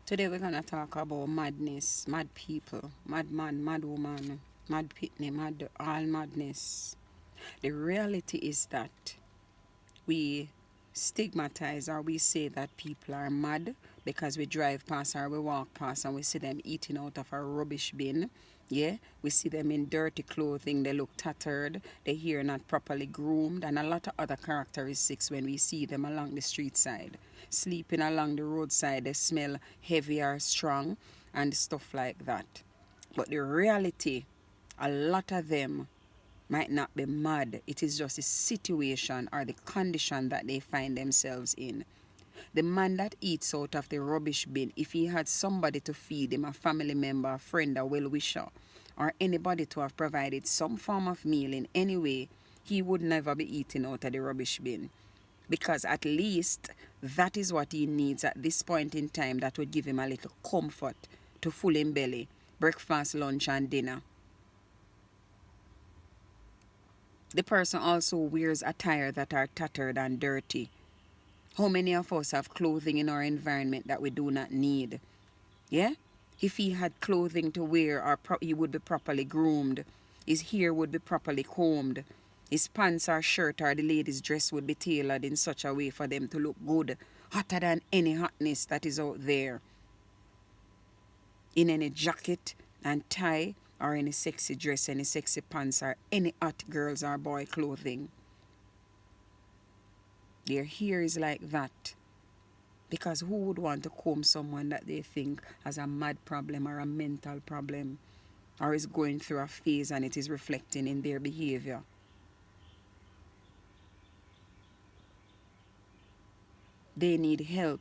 Today we're gonna talk about madness, mad people, mad man, mad woman, mad pitney, mad all madness. The reality is that we stigmatize or we say that people are mad because we drive past or we walk past and we see them eating out of a rubbish bin. Yeah, we see them in dirty clothing, they look tattered, their hair not properly groomed, and a lot of other characteristics when we see them along the street side. Sleeping along the roadside, they smell heavy or strong and stuff like that. But the reality, a lot of them might not be mad. It is just the situation or the condition that they find themselves in. The man that eats out of the rubbish bin, if he had somebody to feed him, a family member, a friend, a well-wisher, or anybody to have provided some form of meal in any way, he would never be eating out of the rubbish bin. Because at least that is what he needs at this point in time that would give him a little comfort to full him belly, breakfast, lunch, and dinner. The person also wears attire that are tattered and dirty. How many of us have clothing in our environment that we do not need? Yeah? If he had clothing to wear, he would be properly groomed. His hair would be properly combed. His pants or shirt or the lady's dress would be tailored in such a way for them to look good, hotter than any hotness that is out there. In any jacket and tie, or any sexy dress, any sexy pants, or any hot girls or boy clothing. Their hair is like that. Because who would want to comb someone that they think has a mad problem or a mental problem, or is going through a phase and it is reflecting in their behavior? They need help.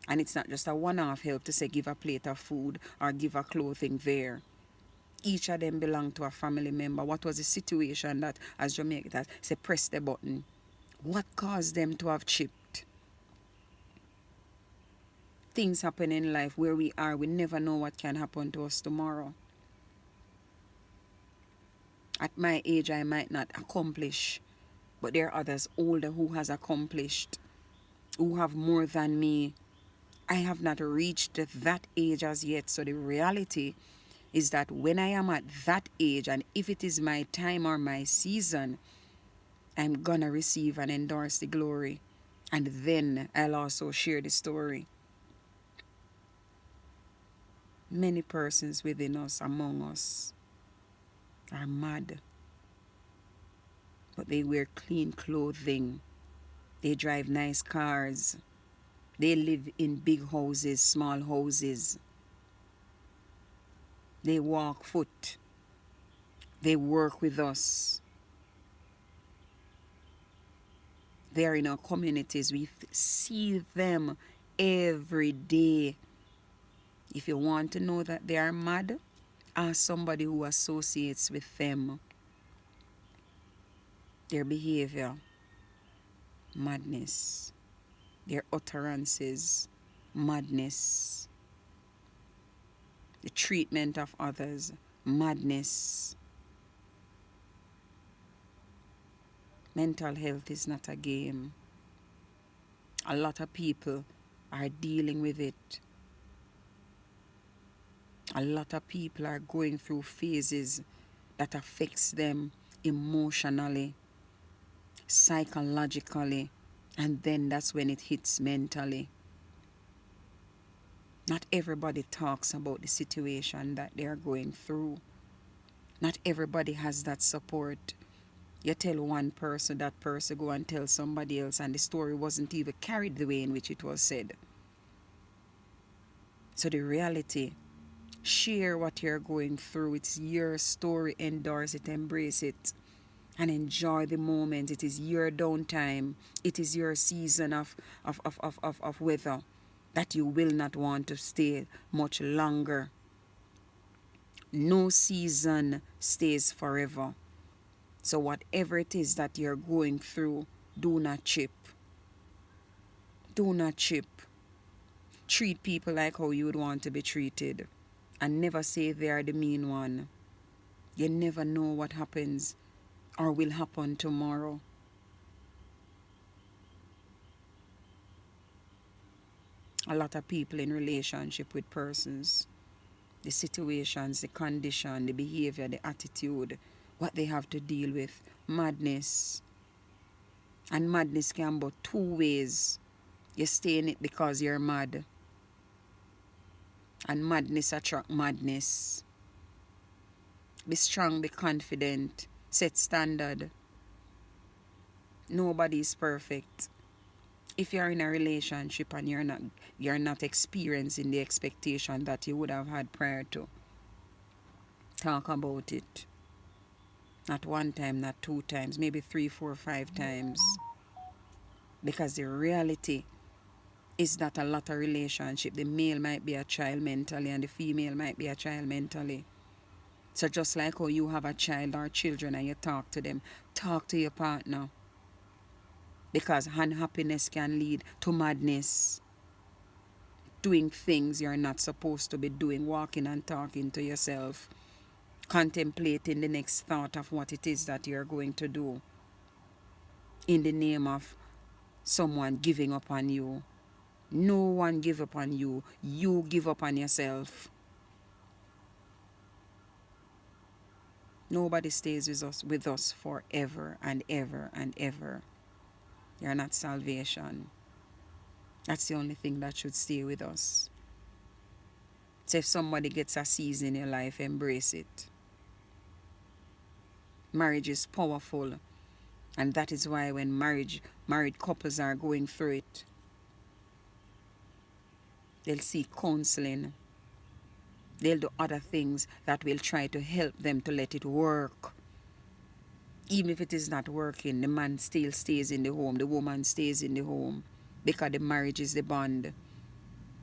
And it's not just a one-off help to say give a plate of food or give a clothing there. Each of them belong to a family member. What was the situation that, as Jamaicans say, press the button? What caused them to have chipped? Things happen in life where we are. We never know what can happen to us tomorrow. At my age, I might not accomplish, but there are others older who has accomplished, who have more than me. I have not reached that age as yet. So the reality is that when I am at that age, and if it is my time or my season, I'm gonna receive and endorse the glory. And then I'll also share the story. Many persons within us, among us, are mad. But they wear clean clothing. They drive nice cars. They live in big houses, small houses. They walk foot. They work with us. They are in our communities. We see them every day. If you want to know that they are mad, ask somebody who associates with them. Their behavior, madness. Their utterances, madness. The treatment of others, madness. Mental health is not a game. A lot of people are dealing with it. A lot of people are going through phases that affects them emotionally, psychologically, and then that's when it hits mentally. Not everybody talks about the situation that they're going through. Not everybody has that support. You tell one person, that person go and tell somebody else, and the story wasn't even carried the way in which it was said. So the reality, share what you're going through. It's your story. Endorse it, embrace it, and enjoy the moment. It is your downtime. It is your season of weather that you will not want to stay much longer. No season stays forever. So whatever it is that you're going through, do not chip. Do not chip. Treat people like how you would want to be treated. And never say they are the mean one. You never know what happens or will happen tomorrow. A lot of people in relationship with persons, the situations, the condition, the behavior, the attitude, what they have to deal with, madness. And madness can go two ways. You stay in it because you're mad, and madness attract madness. Be strong, be confident, set standard. Nobody is perfect. If you're in a relationship and you're not experiencing the expectation that you would have had prior to, talk about it. Not one time, not two times, maybe 3, 4, 5 times. Because the reality is that a lot of relationship, the male might be a child mentally and the female might be a child mentally. So just like how you have a child or children and you talk to them, talk to your partner. Because unhappiness can lead to madness. Doing things you're not supposed to be doing, walking and talking to yourself, contemplating the next thought of what it is that you're going to do in the name of someone giving up on you. No one give up on you. You give up on yourself. Nobody stays with us forever and ever and ever. You're not salvation. That's the only thing that should stay with us. So if somebody gets a season in your life, embrace it. Marriage is powerful. And that is why when married couples are going through it, they'll seek counseling. They'll do other things that will try to help them to let it work. Even if it is not working, the man still stays in the home, the woman stays in the home, because the marriage is the bond.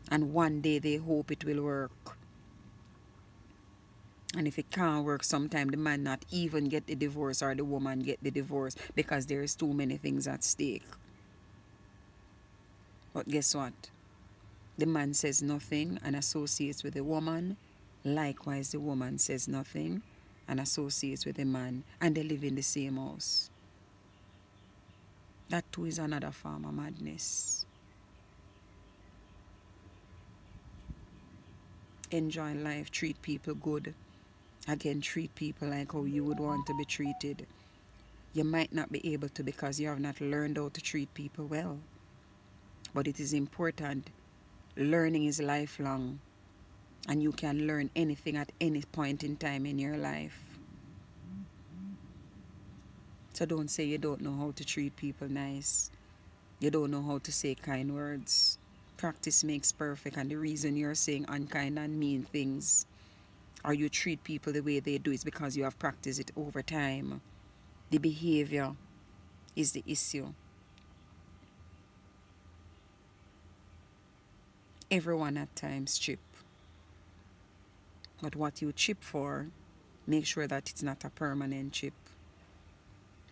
And one day they hope it will work. And if it can't work, sometimes the man not even get the divorce or the woman get the divorce because there is too many things at stake. But guess what? The man says nothing and associates with the woman. Likewise, the woman says nothing and associates with the man, and they live in the same house. That too is another form of madness. Enjoy life, treat people good. Again, treat people like how you would want to be treated. You might not be able to because you have not learned how to treat people well. But it is important. Learning is lifelong. And you can learn anything at any point in time in your life. So don't say you don't know how to treat people nice. You don't know how to say kind words. Practice makes perfect, and the reason you're saying unkind and mean things, or you treat people the way they do, is because you have practiced it over time. The behavior is the issue. Everyone at times chip. But what you chip for, make sure that it's not a permanent chip.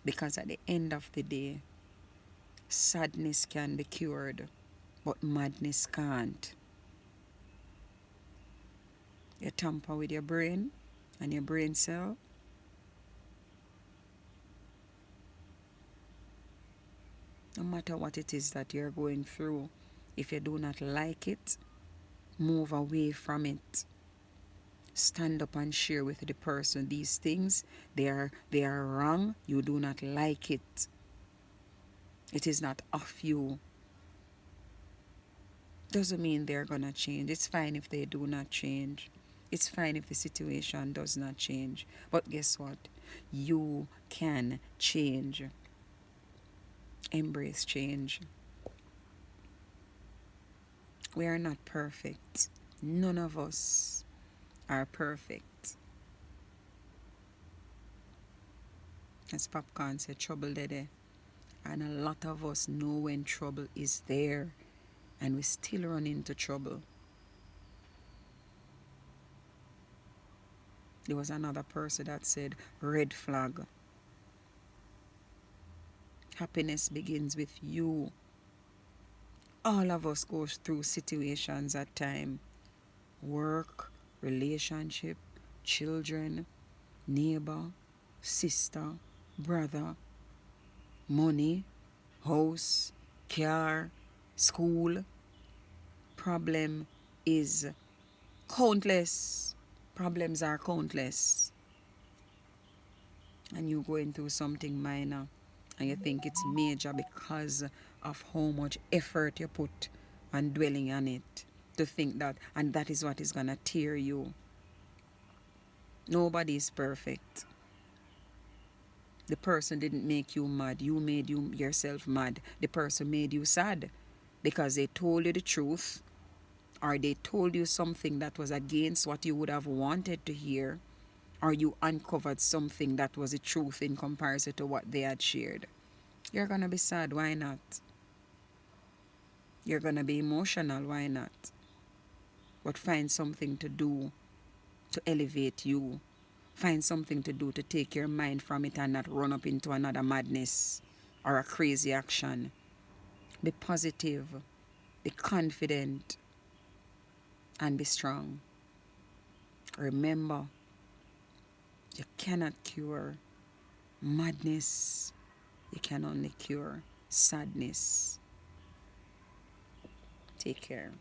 Because at the end of the day, sadness can be cured, but madness can't. You tamper with your brain and your brain cell, no matter what it is that you're going through, if you do not like it, move away from it. Stand up and share with the person these things. They are wrong. You do not like it. It is not of you. Doesn't mean they're gonna change. It's fine if they do not change. It's fine if the situation does not change. But guess what? You can change. Embrace change. We are not perfect. None of us are perfect. As Popcorn said, trouble there. And a lot of us know when trouble is there, and we still run into trouble. There was another person that said, red flag. Happiness begins with you. All of us go through situations at times. Work, relationship, children, neighbor, sister, brother, money, house, car, school, problem is countless. Problems are countless. And you going through something minor and you think it's major because of how much effort you put on dwelling on it, to think that, and that is what is going to tear you. Nobody is perfect. The person didn't make you mad. You made yourself mad. The person made you sad because they told you the truth, or they told you something that was against what you would have wanted to hear, or you uncovered something that was the truth in comparison to what they had shared. You're going to be sad. Why not? You're going to be emotional. Why not? But find something to do to elevate you. Find something to do to take your mind from it and not run up into another madness or a crazy action. Be positive, be confident, and be strong. Remember, you cannot cure madness. You can only cure sadness. Take care.